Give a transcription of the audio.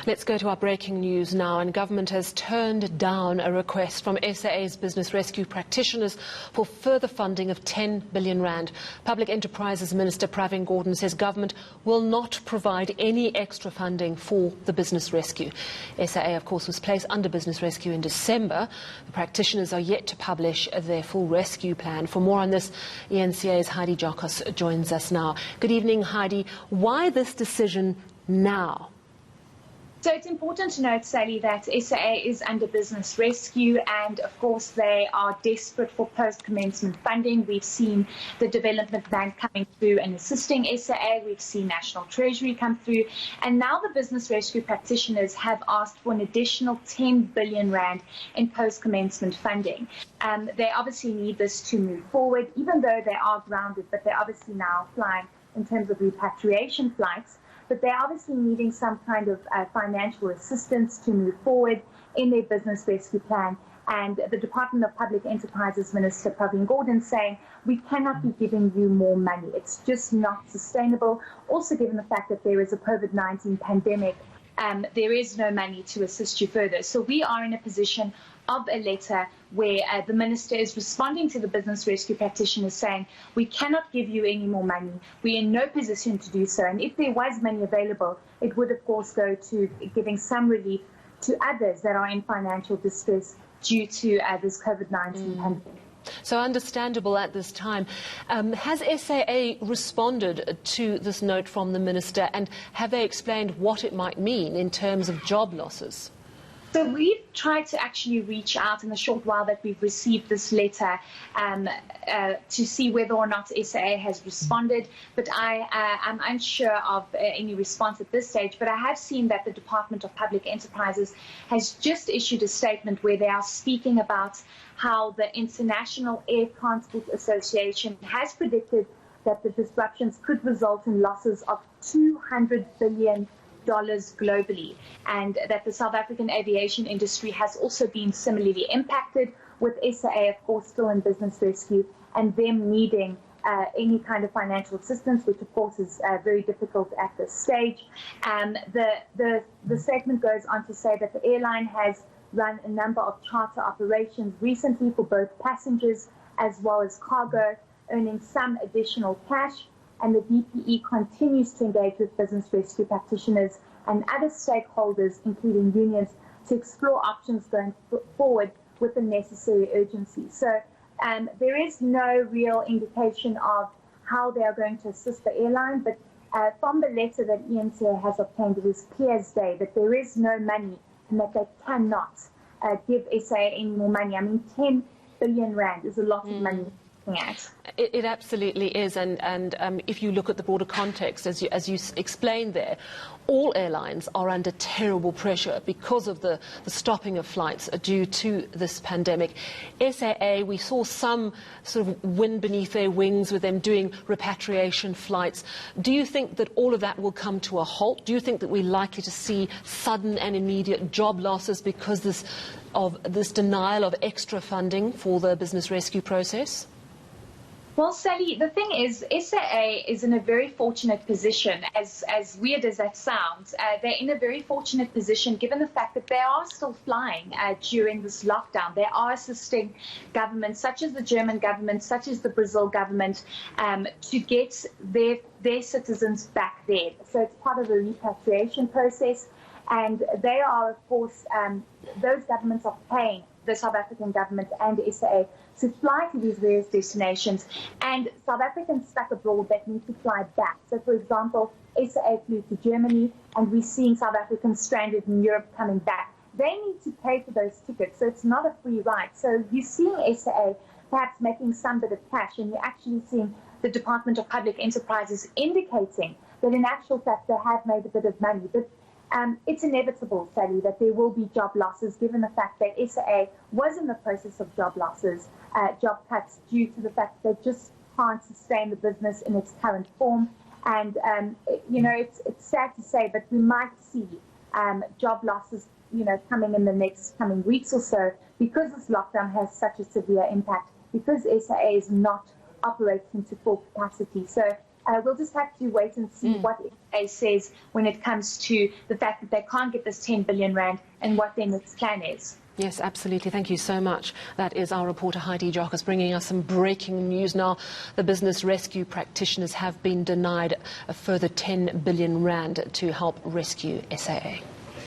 Let's go to our breaking news now. And government has turned down a request from SAA's business rescue practitioners for further funding of 10 billion rand. Public Enterprises Minister Pravin Gordhan says government will not provide any extra funding for the business rescue. SAA, of course, was placed under business rescue in December. The practitioners are yet to publish their full rescue plan. For more on this, ENCA's Heidi Jokos joins us now. Good evening, Heidi. Why this decision now? So it's important to note, Sally, that SAA is under business rescue, and of course they are desperate for post-commencement funding. We've seen the Development Bank coming through and assisting SAA. We've seen National Treasury come through, and now the business rescue practitioners have asked for an additional 10 billion rand in post-commencement funding. They obviously need this to move forward, even though they are grounded, but they're obviously now flying in terms of repatriation flights. But they're obviously needing some kind of financial assistance to move forward in their business rescue plan. And the Department of Public Enterprises Minister Pravin Gordhan saying, we cannot be giving you more money. It's just not sustainable. Also, given the fact that there is a COVID-19 pandemic, there is no money to assist you further. So we are in a position of a letter where the minister is responding to the business rescue practitioners saying, we cannot give you any more money. We're in no position to do so. And if there was money available, it would, of course, go to giving some relief to others that are in financial distress due to this COVID-19 pandemic. So understandable at this time. Has SAA responded to this note from the minister, and have they explained what it might mean in terms of job losses? So we've tried to actually reach out in the short while that we've received this letter to see whether or not SAA has responded, but I am unsure of any response at this stage. But I have seen that the Department of Public Enterprises has just issued a statement where they are speaking about how the International Air Transport Association has predicted that the disruptions could result in losses of $200 billion globally, and that the South African aviation industry has also been similarly impacted, with SAA, of course, still in business rescue and them needing any kind of financial assistance, which of course is very difficult at this stage. The statement goes on to say that the airline has run a number of charter operations recently for both passengers as well as cargo, earning some additional cash. And the DPE continues to engage with business rescue practitioners and other stakeholders, including unions, to explore options going forward with the necessary urgency. So there is no real indication of how they are going to assist the airline, but from the letter that ENCA has obtained, it is clear as day that there is no money and that they cannot give SA any more money. I mean, 10 billion rand is a lot of money. Yes. It absolutely is, and if you look at the broader context, as you explained there, all airlines are under terrible pressure because of the stopping of flights due to this pandemic. SAA, we saw some sort of wind beneath their wings with them doing repatriation flights. Do you think that all of that will come to a halt? Do you think that we're likely to see sudden and immediate job losses because of this denial of extra funding for the business rescue process? Well, Sally, the thing is, SAA is in a very fortunate position, as weird as that sounds. They're in a very fortunate position given the fact that they are still flying during this lockdown. They are assisting governments such as the German government, such as the Brazil government, to get their citizens back there. So it's part of the repatriation process. And they are, of course, those governments are paying the South African government and SAA to fly to these various destinations, and South Africans stuck abroad that need to fly back. So, for example, SAA flew to Germany, and we're seeing South Africans stranded in Europe coming back. They need to pay for those tickets, so it's not a free ride. So you're seeing SAA perhaps making some bit of cash, and you're actually seeing the Department of Public Enterprises indicating that in actual fact they have made a bit of money. But it's inevitable, Sally, that there will be job losses given the fact that SAA was in the process of job losses, job cuts due to the fact that they just can't sustain the business in its current form. And, you know, it's sad to say, but we might see job losses, you know, coming in the next coming weeks or so because this lockdown has such a severe impact, because SAA is not operating to full capacity. So we'll just have to wait and see what SAA says when it comes to the fact that they can't get this 10 billion rand and what their next plan is. Yes, absolutely. Thank you so much. That is our reporter Heidi Jockas bringing us some breaking news now. The business rescue practitioners have been denied a further 10 billion rand to help rescue SAA.